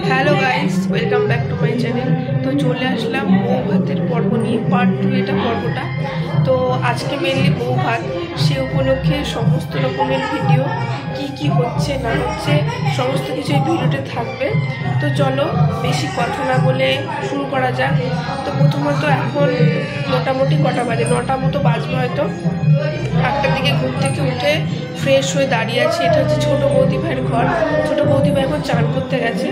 Hello guys, welcome back to my channel. তো চলে আসলাম বউ ভাতের পর্ব নিয়ে, পার্ট 2 এটা পর্বটা। তো আজকে মেনলি বউ ভাত, সে উপলক্ষে সমস্ত রকমের ভিডিও কি কি হচ্ছে না হচ্ছে সমস্ত কিছু এই ভিডিওতে থাকবে। তো চলো বেশি কথা না বলে শুরু করা যাক। তো প্রথমত এখন মোটামুটি কটা বাজে, 9টা মতো বাজবে হয়তো। 8টার দিকে ঘুম থেকে উঠে ফ্রেশ হয়ে দাঁড়িয়ে আছি। এটা হচ্ছে ছোটো বৌদি ভাইয়ের ঘর। ছোটো বৌদি ভাই এখন চান করতে গেছে।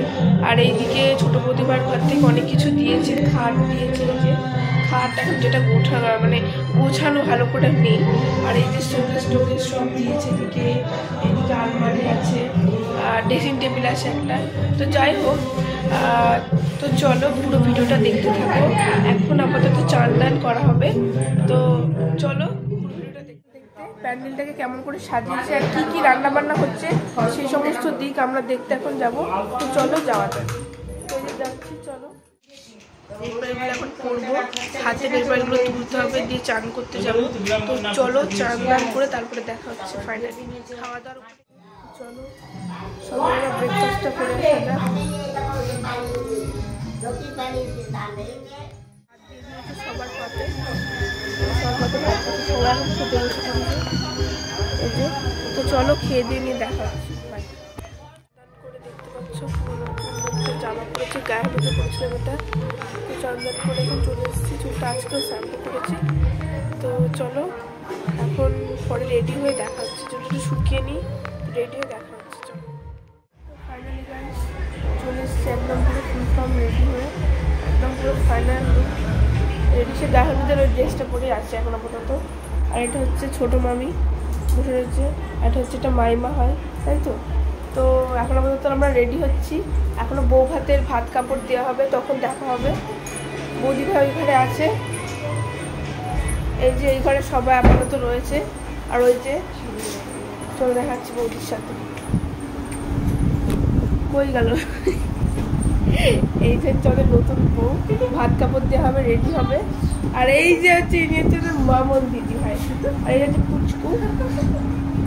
আর এইদিকে ছোটো বৌদি ভাইয়ের ঘর থেকে অনেক কিছু দিয়েছে, খাট দিয়েছে, যে খাট এখন যেটা গোছানো ভালো করে নেই। আর এই যে স্টোরেজ সব দিয়েছে, এদিকে আলমারি আছে, ড্রেসিং টেবিল আছে একটা। তো যাই হোক, তো চলো পুরো ভিডিওটা দেখতে থাকো। এখন আপাতত চান দান করা হবে। তো চলো প্যান্ডেলটাকে কেমন করে সাজিয়েছে আর কি কি রান্না বান্না হচ্ছে সেই সমস্ত দিক আমরা দেখতে এখন যাব। তো চলো যাওয়া যাক। যাচ্ছি, চলো। পেপারগুলো এখন করবো, হাতে পেপারগুলো তুলতে হবে, দিয়ে চান করতে যাবো। তো চলো চান দান করে তারপরে দেখা হচ্ছে ফাইনালি খাওয়া দাওয়ার। চলো সবাই ব্রেকফাস্টটা করে আসা যাক। সবার পাতে সবাই খেতে বসে থাকবে। তো চলো খেয়ে দিয়ে নিয়ে দেখা হচ্ছে। করে দেখতে পাচ্ছ জামা পরেছি, গায়ে হলুদে পড়েছিলাম এটা। তো চন্দন করে এখন চলে এসেছি, চুলটা আজকেও শ্যাম্পু করেছি। তো চলো এখন পরে রেডি হয়ে দেখা হচ্ছে। চুলটা শুকিয়ে নিই, রেডি হয়ে দেখা হচ্ছে। চলো ফাইনালি গাইস চলে এসেছি একদম পুরো ফুল ফর্ম রেডি হয়ে, একদম পুরো ফাইনাল লুক রেডি। সে গায়ে হলুদের ওই ড্রেসটা পরে আছে এখন আপাতত। আর এটা হচ্ছে ছোটো মামি বসে রয়েছে, এটা হচ্ছে এটা মাইমা হয়, তাই তো। তো এখন আপাতত আমরা রেডি হচ্ছি, এখনও বউ ভাতের ভাত কাপড় দেওয়া হবে, তখন দেখা হবে। বৌদি ভাই ওই ঘরে আছে, এই যে এই ঘরে সবাই আপাতত রয়েছে। আর ওই যে চলে দেখাচ্ছি বৌদির সাথে, কই গেল। এই যে চলে নতুন বউ, ভাত কাপড় দেওয়া হবে, রেডি হবে। আর এই যে হচ্ছে ইনি হচ্ছে মামন দিদি ভাই, আর এই হচ্ছে পুচকু।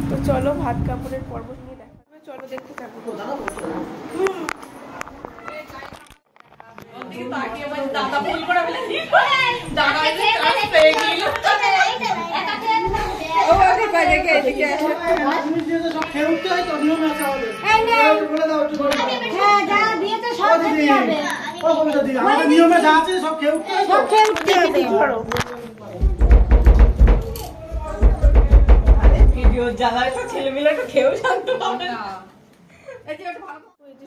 তো চলো ভাত কাপড়ের পর্ব নিয়ে দেখা হবে, চলো দেখতে থাকবো।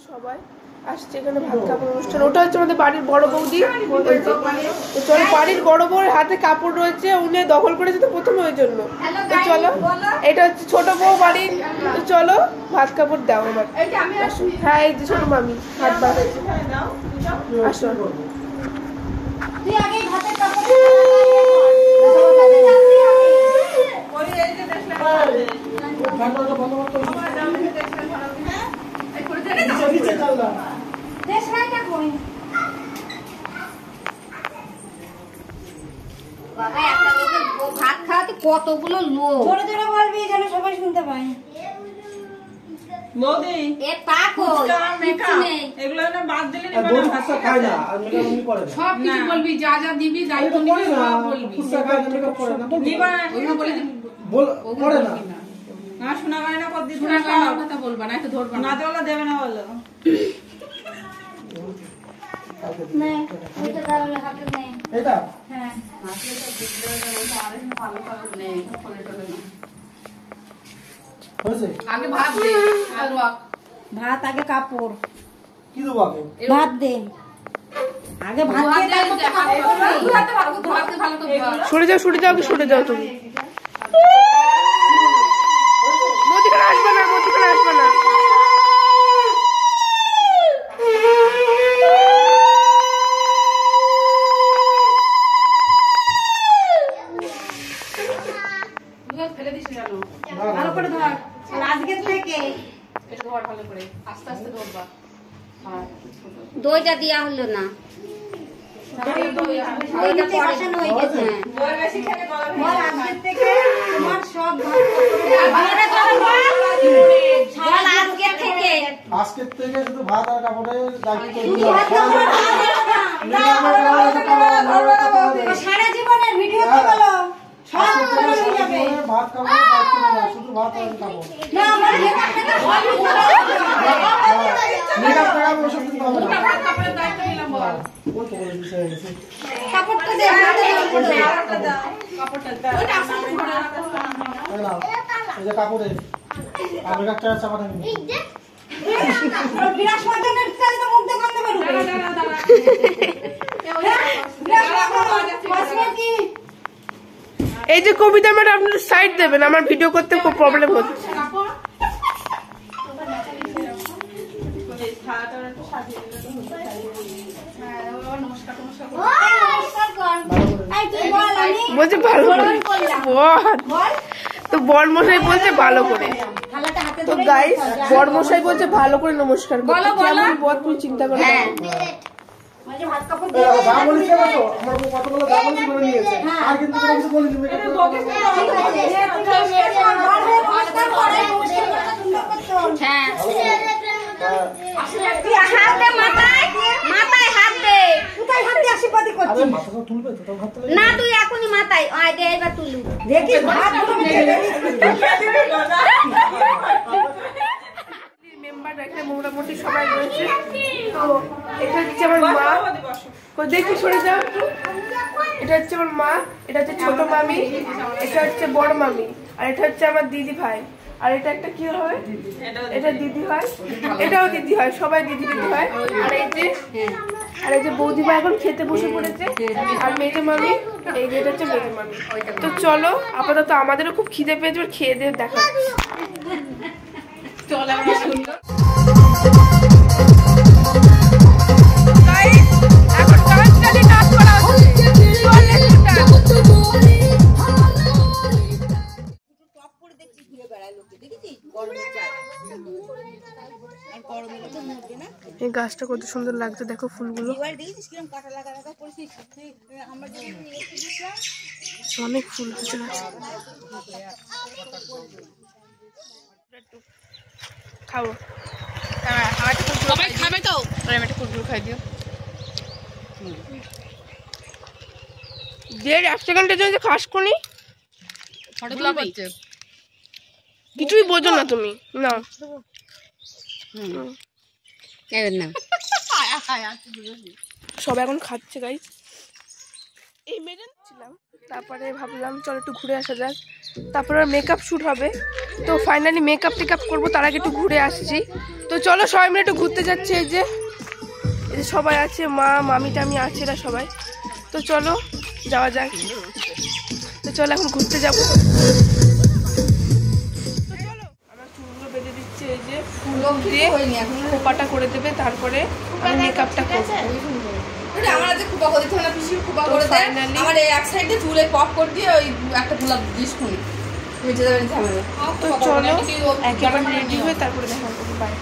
সবাই আসছে এখানে ভাত কাপড় অনুষ্ঠান। ওটা হচ্ছে আমাদের বাড়ির বড় বৌদি। চলো বাড়ির বড় বউর হাতে কাপড় রয়েছে, উনি দখল করেছে তো প্রথমে, ওই জন্য। তো চলো এটা হচ্ছে ছোট বউ বাড়ির। তো চলো ভাত কাপড় দাও এবার। হ্যাঁ এই যে ছোট মামি হাত বাড়াচ্ছে, আসো। ভাত খাওয়াতে কতগুলো লোক, জোরে জোরে বলবি যেন সবাই শুনতে পায়। বৌদি এ টাকো এগুলো না বাদ দিলে সব কিছু বলবি, যা যা দিবি দায়িত্ব নিবি সব বলবি। না শোনা যায় না, কত শোনা যায় না কথা বলবা না, একটু ধরবা না, দেওয়া দেবে না বলো। নে এটা দাও না, হাতে নে এটা। হ্যাঁ হাতে তো দিলে আর ভালো ভালো নে ফলে ফলে না হয়েছে। আগে ভাত দে, আলু ভাত, আগে কাপড় কি দেব, আগে ভাত দে, আগে ভাত দে। হাতে ভালো তো ভাত ভালো তো সরে যাও সরে যাও, সরে যাও তুমি। মতিখানে আসবে না, মতিখানে আসবে না। ফেলে দিস জানো, ভালো করে ধর। আজকে থেকে এটা ধর ভালো করে, আস্তে আস্তে ধরবা। দইটা দেয়া হলো না, আজকের থেকে শুধু ভাত আর কাপড়ের দায়িত্ব সারা জীবনের ভিডিও তো বলো ভাত কাপড়ের দায়িত্ব না, শুধু ভাত আর কাপড়। মেকআপ টাকা ওসব কিন্তু হবে না। ওই তো বলে বিষয় হয়ে গেছে। কাপড়টা দে, এই নাও, এই যে কাপড়ের আর মেকআপ চাপা থাকবে। বিরাট মজনের চাই তো মুখ দেখান দেবে এই যে কবিতা ম্যাডাম আপনার সাইড দেবেন, আমার ভিডিও করতে খুব প্রবলেম হচ্ছে। বলছে ভালো করে তো বড়মশাই বলছে ভালো করে। তো গাইস বড়মশাই বলছে ভালো করে নমস্কার করতে, কেমন বল তুই চিন্তা করে দেখো। আমার কতগুলো গামলি করে নিয়েছে আর কিন্তু কোনো কিছু বলিনি। না তুই এখনই মাথায় এবার তুলু দেখি মোটামুটি সবাই রয়েছে। তো এটা হচ্ছে আমার মা, দেখি সরে যাও। এটা হচ্ছে আমার মা, এটা হচ্ছে ছোট মামি, এটা হচ্ছে বড় মামি, আর এটা হচ্ছে আমার দিদি ভাই, আর এটা একটা কি হয়, এটা দিদি হয়, এটাও দিদি হয়, সবাই দিদি দিদি হয়। আর এই যে বৌদি ভাই এখন খেতে বসে পড়েছে, আর মেজে মামি, এই যে এটা হচ্ছে মেজে মামি। তো চলো আপাতত আমাদেরও খুব খিদে পেয়েছে, খেয়ে দিয়ে দেখা চলো আমরা সুন্দর। এই গাছটা কত সুন্দর লাগছে, দেখো ফুলগুলো অনেক ফুল হচ্ছে গাছে। খাবো সবাই খাবে তো, আমি একটা কুরকুর খাই দিও। যে 1 সেকেন্ডের জন্য খাস করি কিছুই বোঝো না তুমি না। সব এখন খাচ্ছে গাইস। এই মেডেন ছিলাম, তারপরে ভাবলাম চল একটু ঘুরে আসা যাক, তারপরে মেকআপ শ্যুট হবে। তো ফাইনালি মেকআপ টেকআপ করবো, তার আগে একটু ঘুরে আসছি। তো চলো সবাই মিলে একটু ঘুরতে যাচ্ছি। এই যে সবাই আছে, মা মামি টামি আছে, এরা সবাই। তো চলো যাওয়া যাক। তো চলো এখন ঘুরতে যাবো। বেঁধে দিচ্ছে, এই যে ফুল দিয়ে খোপাটা করে দেবে, তারপরে আমি মেকআপটা করবো। আমার আজকে খুবা করে দিতে না, পিসি খুবা করে দেয়। আমার এই এক সাইডে চুলে পপ করে দিয়ে ওই একটা গোলাপ দিস খুনি মিটে যাবে ঝামেলা। তো চলো একেবারে রেডি হয়ে তারপরে দেখা করবো। বাই।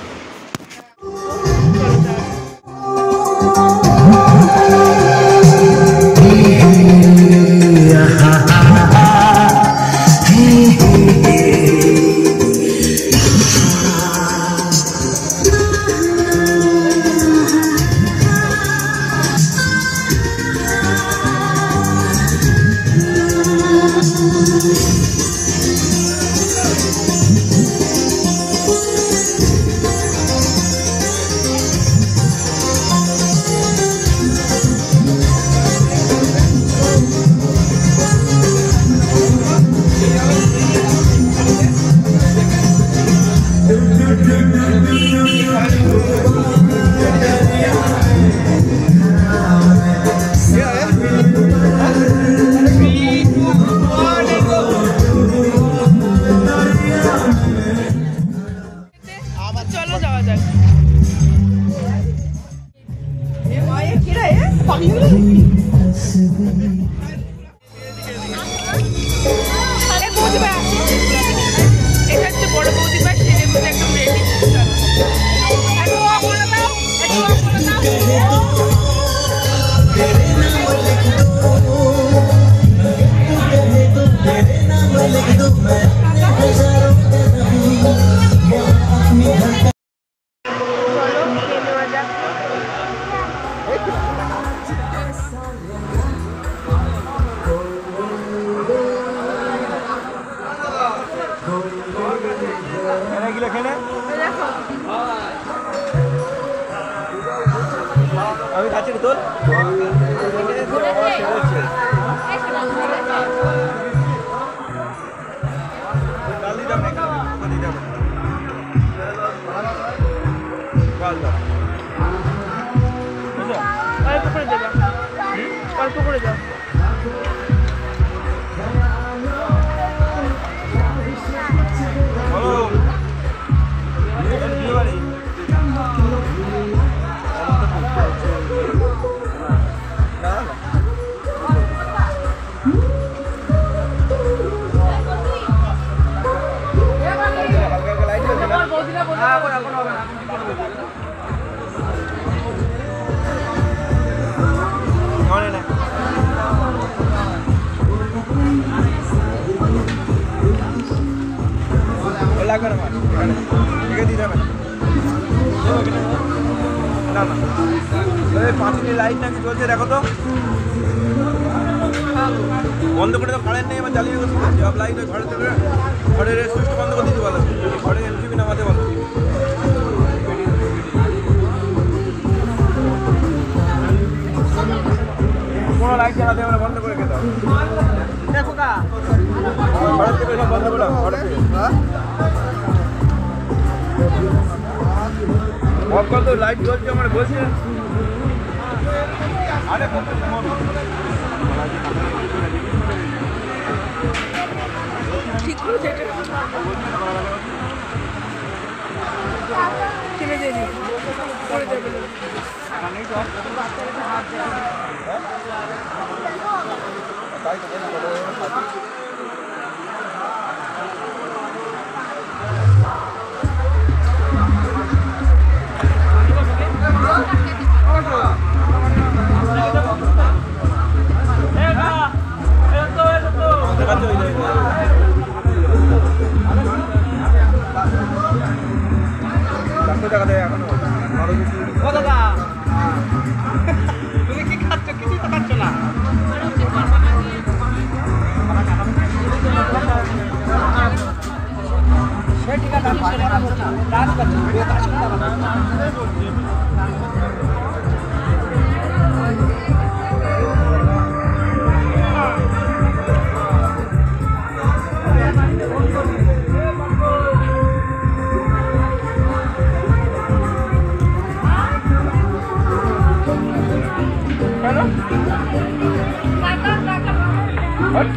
तेरे আমি খাচ্ছি তোর অল্প করে দেবা, অল্প করে দাও। লাগবে না ঠিক আছে যাবে না না ওই 5 মিনিট লাইট নাকি চলছে দেখো তো বন্ধ করে তো কারেন্ট নেই, এবার চালিয়ে সব লাইট ওই ঘরের থেকে ঘরের সুইচ বন্ধ করে দিতে বলো, ঘরে এলসিবি নামাতে বলো। কোনো লাইট জ্বালাতে আমরা বন্ধ করে খেতে হবে দেখো কা ঘরের থেকে সব বন্ধ করে ঘরের থেকে তো লাইট জ্বলছে আমার বলছে আরে ঠিক করে ছেড়ে দিয়ে দিই করে দেবে তুমি কি খাচ্ছ? কিছু তো খাচ্ছ না। What?